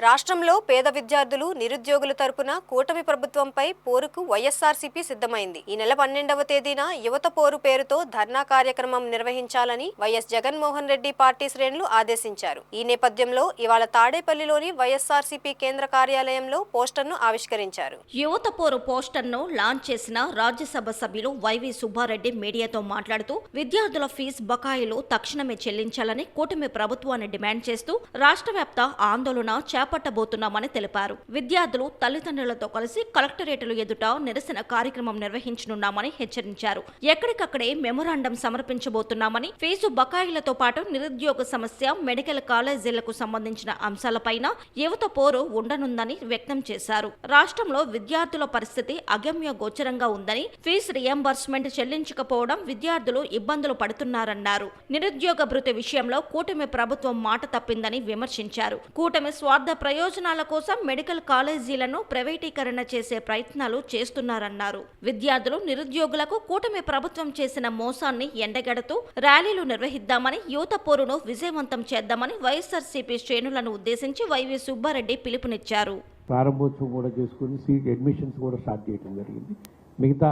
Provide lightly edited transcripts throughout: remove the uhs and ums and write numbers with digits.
రాష్ట్రంలో పేద విద్యార్థులు నిరుద్యోగుల తరపున కూటమి ప్రభుత్వంపై పోరుకు వైఎస్ఆర్సీపీ సిద్ధమైంది. ఈ నెల 12వ తేదీన యువత పోరు పేరుతో ధర్నా కార్యక్రమం నిర్వహించాలని వైఎస్ జగన్మోహన్ రెడ్డి పార్టీ శ్రేణులు ఆదేశించారు. ఈ నేపథ్యంలో ఇవాళ తాడేపల్లిలోని వైఎస్ఆర్సీపీ కేంద్ర కార్యాలయంలో పోస్టర్ను ఆవిష్కరించారు. యువత పోరు పోస్టర్ను లాంచ్ చేసిన రాజ్యసభ సభ్యులు వైవి సుబ్బారెడ్డి మీడియాతో మాట్లాడుతూ విద్యార్థుల ఫీజు బకాయిలు తక్షణమే చెల్లించాలని కూటమి ప్రభుత్వాన్ని డిమాండ్ చేస్తూ రాష్ట్ర వ్యాప్త ఆందోళన చేపట్టబోతున్నామని తెలిపారు. విద్యార్థులు తల్లిదండ్రులతో కలిసి కలెక్టరేట్లు ఎదుట నిరసన కార్యక్రమం నిర్వహించనున్నామని హెచ్చరించారు. ఎక్కడికక్కడే మెమోరాండం సమర్పించబోతున్నామని, ఫీజు బకాయిలతో పాటు నిరుద్యోగ సమస్య, మెడికల్ కాలేజీలకు సంబంధించిన అంశాలపైన యువత పోరు ఉండనుందని వ్యక్తం చేశారు. రాష్ట్రంలో విద్యార్థుల పరిస్థితి అగమ్య గోచరంగా ఉందని, ఫీజు రియంబర్స్మెంట్ చెల్లించకపోవడం విద్యార్థులు ఇబ్బందులు పడుతున్నారన్నారు. నిరుద్యోగ భృతి విషయంలో కూటమి ప్రభుత్వం మాట తప్పిందని విమర్శించారు. కూటమి స్వార్థ ప్రయోజనాల కోసం మెడికల్ కాలేజీలను ప్రైవేటీకరణ చేసే ప్రయత్నాలు చేస్తున్నారన్నారు. విద్యార్థులు, నిరుద్యోగులకు కూటమి ప్రభుత్వం చేసిన మోసాన్ని ఎండగడుతూ ర్యాలీలు నిర్వహిద్దామని, యువత పోరును విజయవంతం చేద్దామని వైఎస్ఆర్సీపీ శ్రేణులను ఉద్దేశించి వైవి సుబ్బారెడ్డి పిలుపునిచ్చారు. ప్రారంభోత్సవం కూడా చేసుకుని సీట్ అడ్మిషన్స్ కూడా స్టార్ట్ చేయడం జరిగింది. మిగతా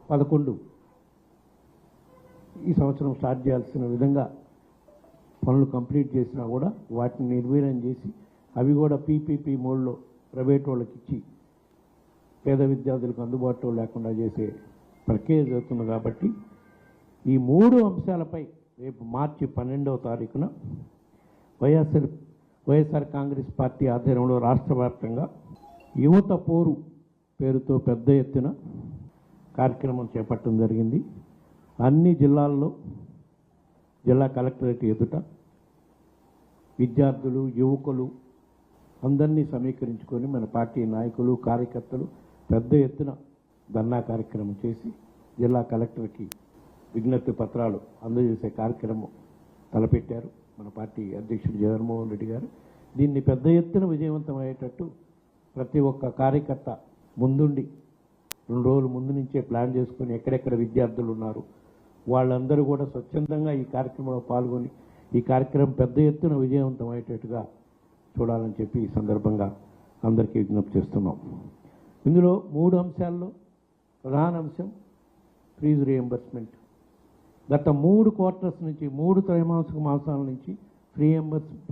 11 ఈ సంవత్సరం స్టార్ట్ చేయాల్సిన విధంగా పనులు కంప్లీట్ చేసినా కూడా వాటిని నిర్వీర్యం చేసి అవి కూడా పీపీపీ మోడ్లో ప్రైవేట్ వాళ్ళకి ఇచ్చి పేద విద్యార్థులకు అందుబాటులో లేకుండా చేసే ప్రక్రియ జరుగుతుంది. కాబట్టి ఈ 3 అంశాలపై రేపు మార్చి 12వ తారీఖున వైఎస్ఆర్ కాంగ్రెస్ పార్టీ ఆధ్వర్యంలో రాష్ట్ర వ్యాప్తంగా యువత పోరు పేరుతో పెద్ద ఎత్తున కార్యక్రమం చేపట్టడం జరిగింది. అన్ని జిల్లాల్లో జిల్లా కలెక్టరేట్ ఎదుట విద్యార్థులు, యువకులు అందరినీ సమీకరించుకొని మన పార్టీ నాయకులు, కార్యకర్తలు పెద్ద ఎత్తున ధర్నా కార్యక్రమం చేసి జిల్లా కలెక్టర్కి విజ్ఞప్తి పత్రాలు అందజేసే కార్యక్రమం తలపెట్టారు మన పార్టీ అధ్యక్షుడు జగన్మోహన్ రెడ్డి గారు. దీన్ని పెద్ద ఎత్తున విజయవంతమయ్యేటట్టు ప్రతి ఒక్క కార్యకర్త ముందుండి 2 రోజుల ముందు నుంచే ప్లాన్ చేసుకొని ఎక్కడెక్కడ విద్యార్థులు ఉన్నారు వాళ్ళందరూ కూడా స్వచ్ఛందంగా ఈ కార్యక్రమంలో పాల్గొని ఈ కార్యక్రమం పెద్ద ఎత్తున విజయవంతం అయ్యేటట్టుగా చూడాలని చెప్పి ఈ సందర్భంగా అందరికీ విజ్ఞప్తి చేస్తున్నాం. ఇందులో 3 అంశాల్లో ప్రధాన అంశం ఫీజు రియంబర్స్మెంట్. గత 3 క్వార్టర్స్ నుంచి 3 త్రైమాసిక మాసాల నుంచి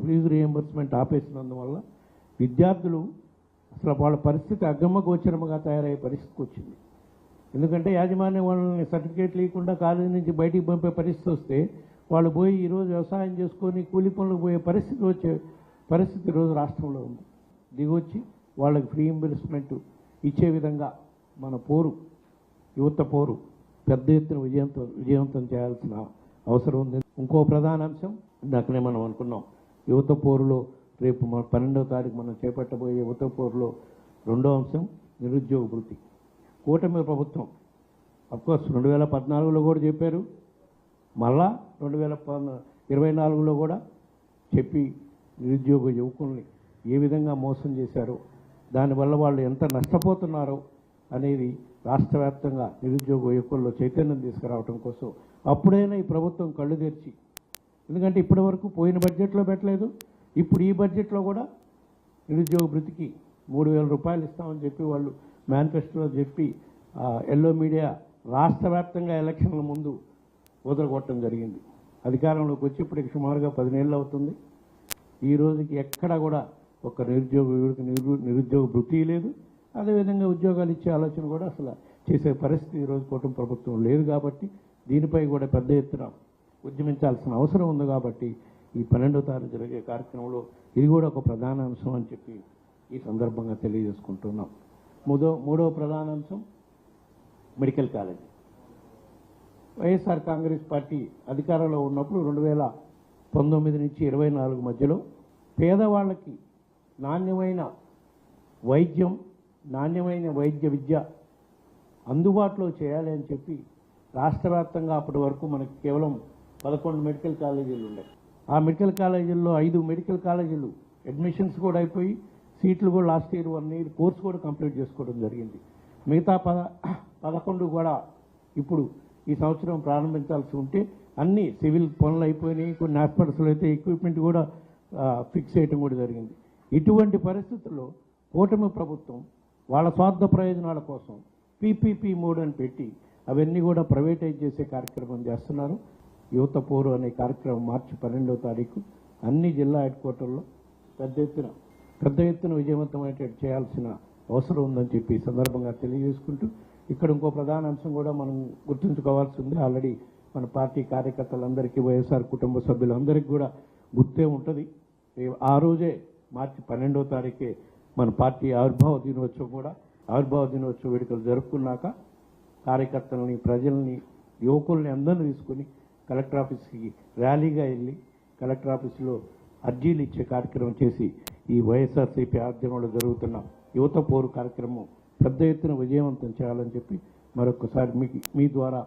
ఫీజు రియంబర్స్మెంట్ ఆపేసినందువల్ల విద్యార్థులు అసలు వాళ్ళ పరిస్థితి అగమ్యగోచరముగా తయారయ్యే పరిస్థితికి వచ్చింది. ఎందుకంటే యాజమాన్యం వాళ్ళని సర్టిఫికేట్ లేకుండా కాలేజీ నుంచి బయటికి పంపే పరిస్థితి వస్తే వాళ్ళు పోయి ఈరోజు వ్యవసాయం చేసుకొని కూలి పనులకు పోయే పరిస్థితి ఈరోజు రాష్ట్రంలో ఉంది. దిగొచ్చి వాళ్ళకి ఫ్రీ రింబర్స్మెంట్ ఇచ్చే విధంగా మన పోరు, యువత పోరు పెద్ద ఎత్తున విజయవంతం చేయాల్సిన అవసరం ఉంది. ఇంకో ప్రధాన అంశం ఇందాకనే మనం అనుకున్నాం, యువత పోరులో రేపు 12వ తారీఖు మనం చేపట్టబోయే యువత పోరులో 2వ అంశం నిరుద్యోగ భృతి. కూటమి ప్రభుత్వం అఫ్కోర్స్ 2014లో కూడా చెప్పారు, మళ్ళా 2024లో కూడా చెప్పి నిరుద్యోగ యువకుల్ని ఏ విధంగా మోసం చేశారో, దానివల్ల వాళ్ళు ఎంత నష్టపోతున్నారో అనేది రాష్ట్ర వ్యాప్తంగా నిరుద్యోగ యువకుల్లో చైతన్యం తీసుకురావడం కోసం అప్పుడైనా ఈ ప్రభుత్వం కళ్ళు తెరిచి, ఎందుకంటే ఇప్పటి వరకు పోయిన బడ్జెట్లో పెట్టలేదు, ఇప్పుడు ఈ బడ్జెట్లో కూడా నిరుద్యోగ భృతికి 3,000 రూపాయలు ఇస్తామని చెప్పి వాళ్ళు మేనిఫెస్టోలో చెప్పి ఎల్లో మీడియా రాష్ట్ర వ్యాప్తంగా ఎలక్షన్ల ముందు వదలగొట్టడం జరిగింది. అధికారంలోకి వచ్చి ఇప్పటికి సుమారుగా 10 నెలలు అవుతుంది. ఈ రోజుకి ఎక్కడా కూడా ఒక నిరుద్యోగ భృతి లేదు. అదేవిధంగా ఉద్యోగాలు ఇచ్చే ఆలోచన కూడా అసలు చేసే పరిస్థితి ఈరోజు కూటమి ప్రభుత్వం లేదు. కాబట్టి దీనిపై కూడా పెద్ద ఎత్తున ఉద్యమించాల్సిన అవసరం ఉంది. కాబట్టి ఈ 12వ తారీఖు జరిగే కార్యక్రమంలో ఇది కూడా ఒక ప్రధాన అంశం అని చెప్పి ఈ సందర్భంగా తెలియజేసుకుంటున్నాం. మూడవ ప్రధాన అంశం medical college. YSR Congress party అధికారంలో ఉన్నప్పుడు 2019 నుంచి 24 మధ్యలో పేదవాళ్ళకి నాణ్యమైన వైద్యం, నాణ్యమైన వైద్య విద్య అందుబాటులో చేయాలి అని చెప్పి రాష్ట్ర వ్యాప్తంగా అప్పటి వరకు మనకి కేవలం 11 మెడికల్ కాలేజీలు ఉన్నాయి. ఆ మెడికల్ కాలేజీల్లో 5 మెడికల్ కాలేజీలు అడ్మిషన్స్ కూడా అయిపోయి సీట్లు కూడా లాస్ట్ ఇయర్ 1 ఇయర్ కోర్స్ కూడా కంప్లీట్ చేసుకోవడం జరిగింది. మిగతా 11 కూడా ఇప్పుడు ఈ సంవత్సరం ప్రారంభించాల్సి ఉంటే అన్ని సివిల్ పనులు అయిపోయినాయి. కొన్ని హాస్పిటల్స్లో అయితే ఎక్విప్మెంట్ కూడా ఫిక్స్ చేయడం కూడా జరిగింది. ఇటువంటి పరిస్థితుల్లో కూటమి ప్రభుత్వం వాళ్ళ స్వార్థ ప్రయోజనాల కోసం పీపీపీ మోడ్ అని పెట్టి అవన్నీ కూడా ప్రైవేటైజ్ చేసే కార్యక్రమం చేస్తున్నారు. యువత పోరు అనే కార్యక్రమం మార్చి 12వ తారీఖు అన్ని జిల్లా హెడ్ క్వార్టర్లో పెద్ద ఎత్తున విజయవంతమైనట్టు చేయాల్సిన అవసరం ఉందని చెప్పి ఈ సందర్భంగా తెలియజేసుకుంటూ, ఇక్కడ ఇంకో ప్రధాన అంశం కూడా మనం గుర్తుంచుకోవాల్సి ఉంది. ఆల్రెడీ మన పార్టీ కార్యకర్తలందరికీ, వైఎస్ఆర్ కుటుంబ సభ్యులందరికీ కూడా గుర్తే ఉంటుంది. ఆ రోజే మార్చి 12వ తారీఖే మన పార్టీ ఆవిర్భావ దినోత్సవ వేడుకలు జరుపుకున్నాక కార్యకర్తలని, ప్రజల్ని, యువకుల్ని అందరినీ తీసుకొని కలెక్టర్ ఆఫీస్కి ర్యాలీగా వెళ్ళి కలెక్టర్ ఆఫీసులో అర్జీలు ఇచ్చే కార్యక్రమం చేసి ఈ వైఎస్ఆర్సీపీ ఆధ్వర్యంలో జరుగుతున్న యువత పోరు కార్యక్రమం పెద్ద ఎత్తున విజయవంతం చేయాలని చెప్పి మరొకసారి మీ ద్వారా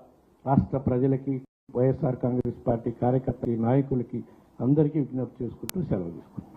రాష్ట్ర ప్రజలకి, వైఎస్ఆర్ కాంగ్రెస్ పార్టీ కార్యకర్తలకి, నాయకులకి అందరికీ విజ్ఞప్తి చేసుకుంటూ సెలవు తీసుకుంటాం.